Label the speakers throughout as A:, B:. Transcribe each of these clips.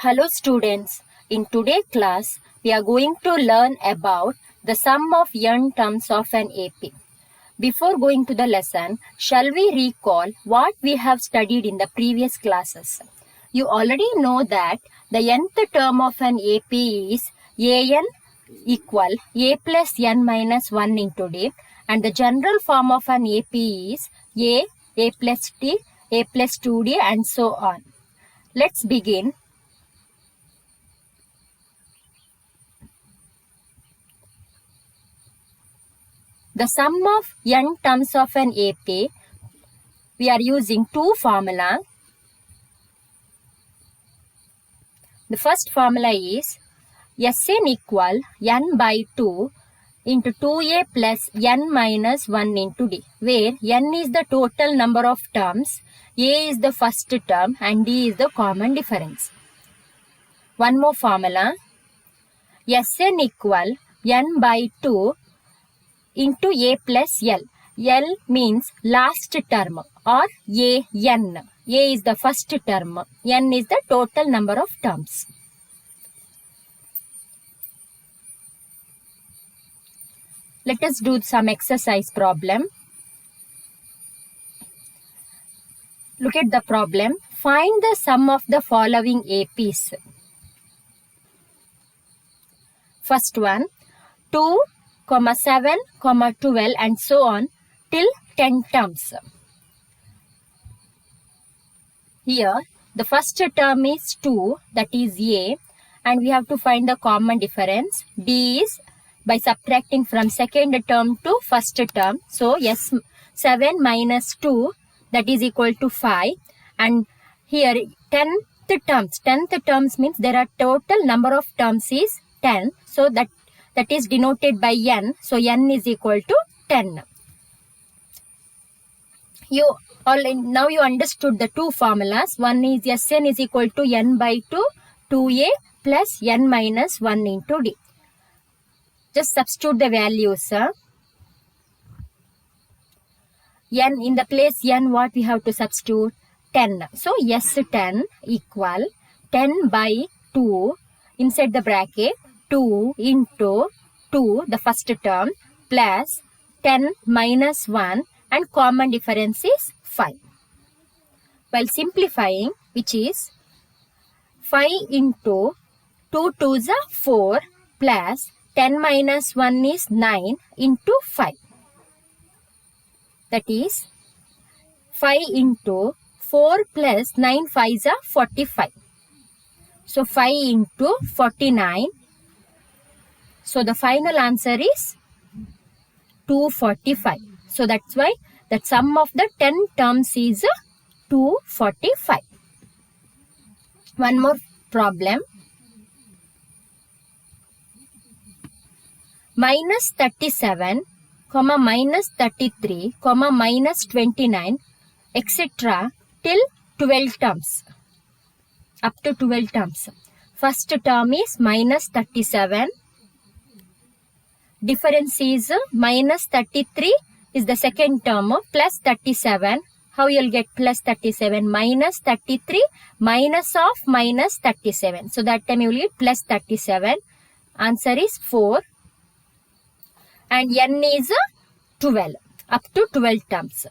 A: Hello students, in today's class we are going to learn about the sum of n terms of an AP. Before going to the lesson, shall we recall what we have studied in the previous classes? You already know that the nth term of an AP is an equal a plus n minus 1 into d, and the general form of an AP is a plus t, a plus 2d and so on. Let's begin. The sum of n terms of an AP, we are using two formula. The first formula is Sn equal n by 2 into 2a plus n minus 1 into d, where n is the total number of terms, a is the first term and d is the common difference. One more formula, Sn equal n by 2 into a plus l. L means last term or n. A is the first term. N is the total number of terms. Let us do some exercise problem. Look at the problem. Find the sum of the following APs. First one, 2, 7, 12 and so on till 10 terms. Here the first term is 2, that is A, and we have to find the common difference. D is by subtracting from second term to first term. So 7 minus 2, that is equal to 5, and here 10th terms means there are total number of terms is 10, so that is denoted by n. So n is equal to 10. Now you understood the two formulas. One is Sn is equal to n by 2, 2a plus n minus 1 into d. Just substitute the values. N in the place n, what we have to substitute? 10. So S10 equal 10 by 2 inside the bracket 2 into 2, the first term, plus 10 minus 1 and common difference is 5. While simplifying, which is 5 into 2 2s are 4 plus 10 minus 1 is 9 into 5. That is 5 into 4 plus 9 5s are 45. So 5 into 49. So the final answer is 245. So that's why the sum of the 10 terms is 245. One more problem. Minus 37, minus 33, minus 29, etc. till 12 terms. Up to 12 terms. First term is minus 37. Difference is minus 33 is the second term, plus 37. How you will get plus 37? Minus 33 minus of minus 37. So that time you will get plus 37. Answer is 4. And n is 12. Up to 12 terms.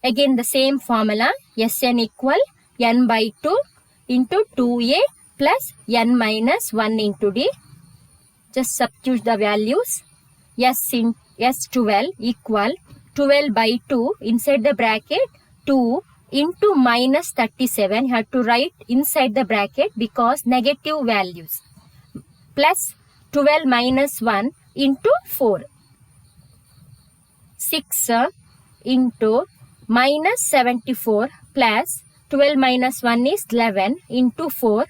A: Again the same formula. Sn equal n by 2 into 2a plus n minus 1 into d. Just substitute the values. S12 equal 12 by 2 inside the bracket 2 into minus 37. You have to write inside the bracket because negative values. Plus 12 minus 1 into 4. 6 into minus 74 plus 12 minus 1 is 11 into 4,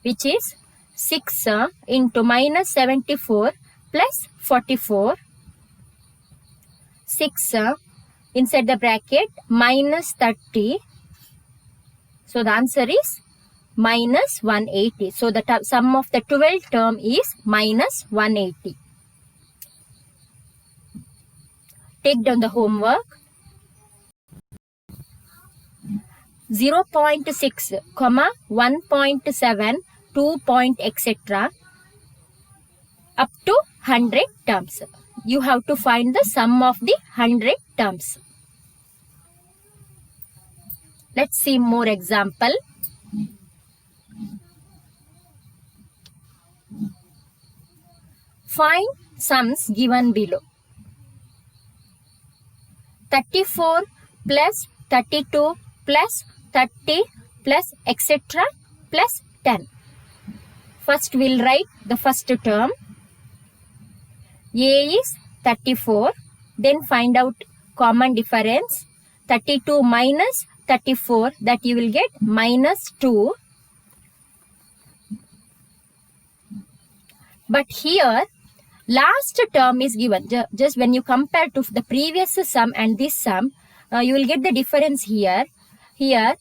A: which is 6 into minus 74 plus 44. 6 inside the bracket minus 30. So the answer is minus 180. So the sum of the 12 term is minus 180. Take down the homework. 0.6, 1.7, 2 point etc. up to 100 terms. You have to find the sum of the 100 terms. Let's see more example. Find sums given below. 34 plus 32 plus 30 plus etc. plus 10. First we'll write the first term. A is 34. Then find out common difference. 32 minus 34, that you will get minus 2. But here last term is given. Just when you compare to the previous sum and this sum, you will get the difference here. Here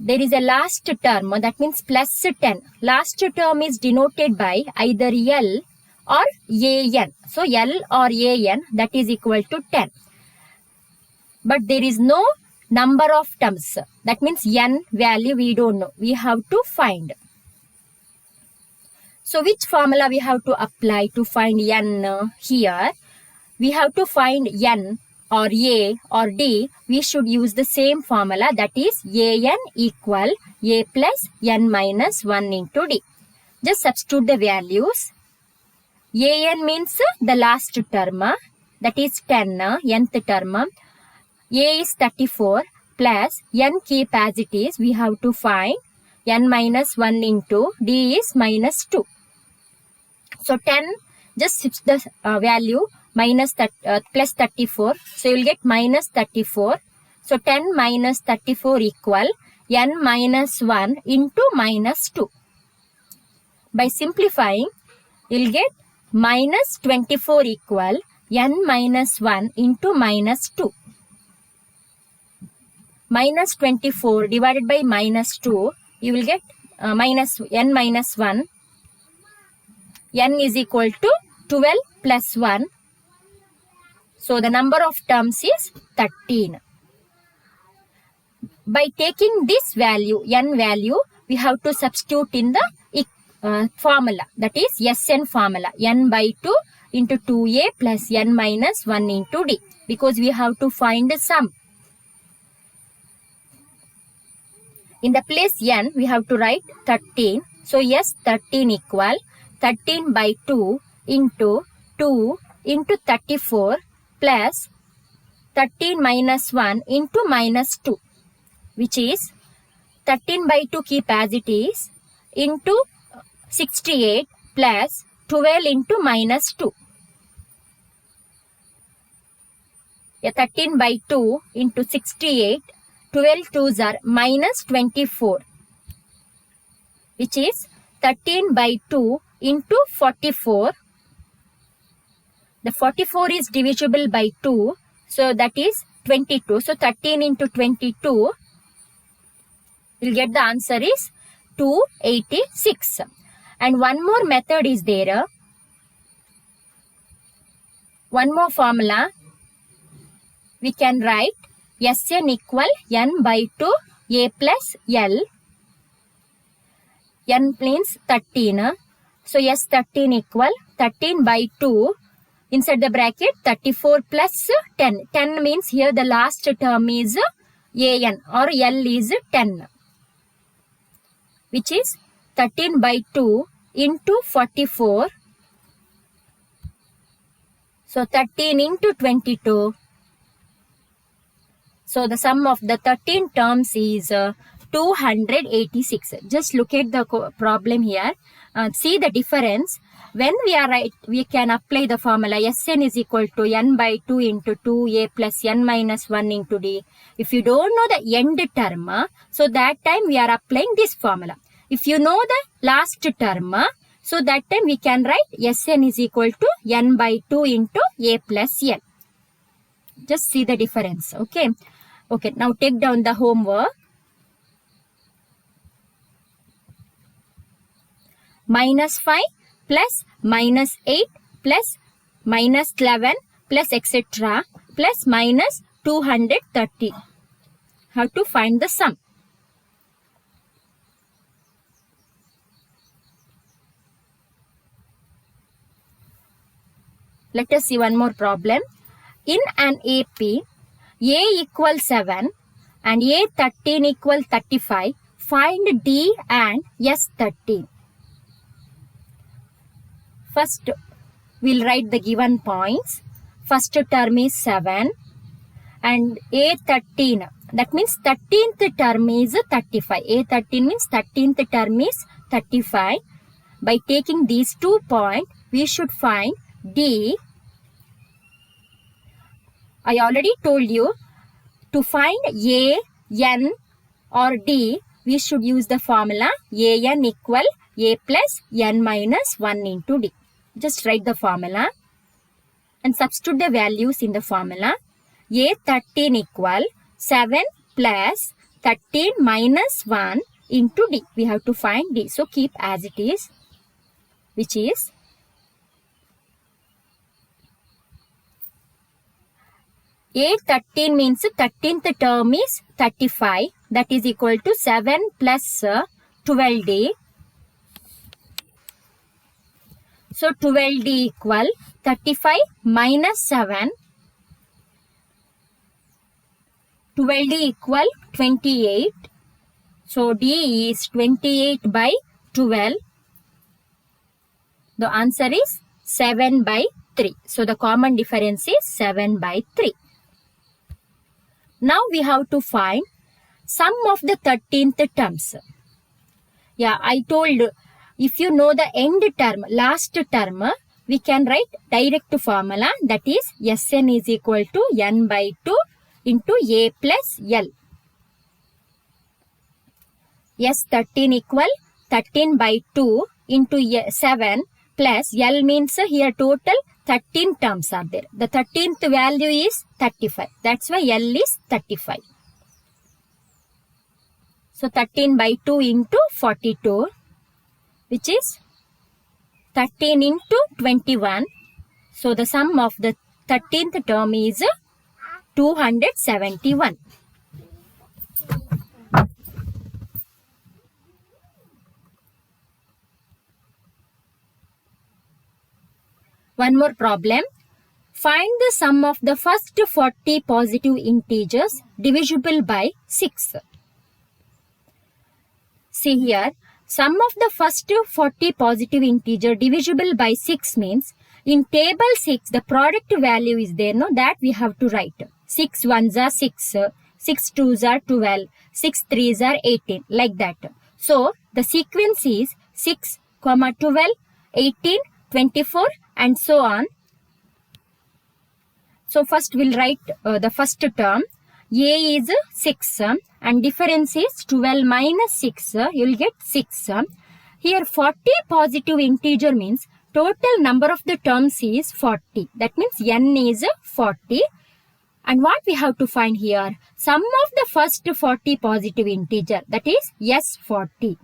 A: there is a last term, that means plus 10. Last term is denoted by either L or AN. So L or AN, that is equal to 10. But there is no number of terms. That means N value we don't know. We have to find. So which formula we have to apply to find N here? We have to find N or A or D. We should use the same formula, that is AN equal A plus N minus 1 into D. Just substitute the values. AN means the last term, that is 10, nth term. A is 34 plus N keep as it is. We have to find N minus 1 into D is minus 2. So 10, just shift the value minus plus 34. So you will get minus 34. So 10 minus 34 equal N minus 1 into minus 2. By simplifying, you will get minus 24 equal N minus 1 into minus 2. Minus 24 divided by minus 2, you will get minus N minus 1. N is equal to 12 plus 1. So the number of terms is 13. By taking this value, N value, we have to substitute in the formula, that is Sn formula. N by 2 into 2a plus N minus 1 into D, because we have to find the sum. In the place N, we have to write 13. So yes, 13 equal 13 by 2 into 2 into 34 plus 13 minus 1 into minus 2, which is 13 by 2 keep as it is into 68 plus 12 into minus 2. 13 by 2 into 68, 12 2s are minus 24, which is 13 by 2 into 44. The 44 is divisible by 2, so that is 22. So 13 into 22, you'll get the answer is 286. And one more method is there. One more formula. We can write Sn equal N by 2 A plus L. N means 13. So S13 equal 13 by 2. Inside the bracket 34 plus 10. 10 means here the last term is An or L is 10. Which is 13 by 2 into 44. So 13 into 22. So the sum of the 13 terms is 286. Just look at the problem here. See the difference. When we are right, we can apply the formula Sn is equal to N by 2 into 2a plus N minus 1 into D. If you don't know the end term, so that time we are applying this formula. If you know the last term, so that time we can write Sn is equal to N by 2 into a plus N. Just see the difference. Okay. Okay. Now take down the homework. Minus 5 plus minus 8 plus minus 11 plus etc. plus minus 230. How to find the sum? Let us see one more problem. In an AP, A equals 7 and A13 equals 35. Find D and S13. First, we'll write the given points. First term is 7 and A13. That means 13th term is 35. A13 means 13th term is 35. By taking these 2 points, we should find D. I already told you, to find A, N or D, we should use the formula AN equal A plus N minus 1 into D. Just write the formula and substitute the values in the formula. A13 equal 7 plus 13 minus 1 into D. We have to find D. So keep as it is, which is A13 means 13th term is 35. That is equal to 7 plus 12D. So 12D equal 35 minus 7. 12D equal 28. So D is 28 by 12. The answer is 7 by 3. So the common difference is 7 by 3. Now we have to find sum of the 13th terms. Yeah, I told if you know the end term, last term, we can write direct formula, that is Sn is equal to n by 2 into A plus L. S13 equal 13 by 2 into 7 plus L means here total 13 terms are there. The 13th value is 35. That's why L is 35. So 13 by 2 into 42, which is 13 into 21. So the sum of the 13th term is 271. One more problem. Find the sum of the first 40 positive integers divisible by 6. See here, sum of the first 40 positive integer divisible by 6 means in table 6 the product value is there, no, that we have to write. 6 ones are 6, 6 twos are 12, 6 threes are 18, like that. So the sequence is 6, 12, 18, 24 and so on. So first we'll write the first term. A is 6 and difference is 12 minus 6. You will get 6. Here 40 positive integer means total number of the terms is 40. That means n is 40. And what we have to find here? Sum of the first 40 positive integer, that is S40.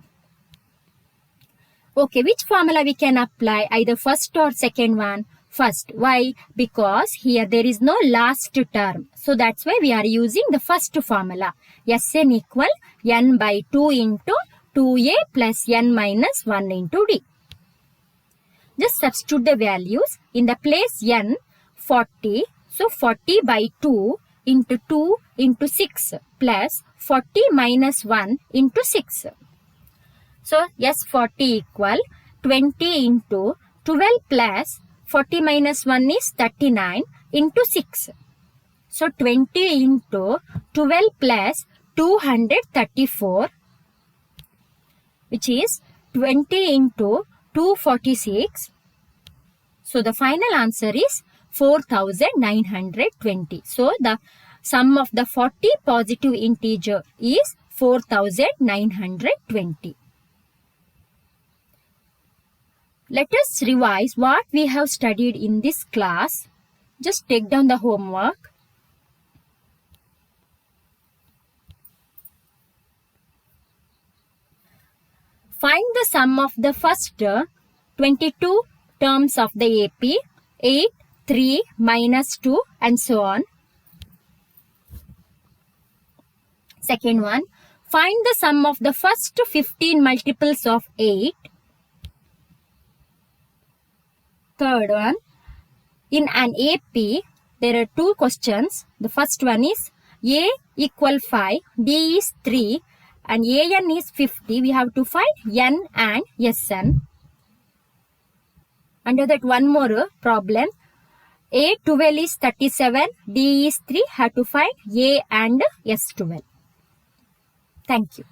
A: Okay, which formula we can apply? Either first or second one? First. Why? Because here there is no last term. So that's why we are using the first formula. Sn equal n by 2 into 2a plus n minus 1 into d. Just substitute the values in the place n 40. So 40 by 2 into 2 into 6 plus 40 minus 1 into 6. So S40 equal 20 into 12 plus 40 minus 1 is 39 into 6. So 20 into 12 plus 234, which is 20 into 246. So the final answer is 4920. So the sum of the 40 positive integer is 4920. Let us revise what we have studied in this class. Just take down the homework. Find the sum of the first 22 terms of the AP, 8, 3, minus 2 and so on. Second one, find the sum of the first 15 multiples of 8. Third one, In an AP, there are two questions. The first one is A equal 5, D is 3 and AN is 50. We have to find N and Sn. Under that, one more problem. A12 is 37, D is 3. Have to find A and S12. Thank you.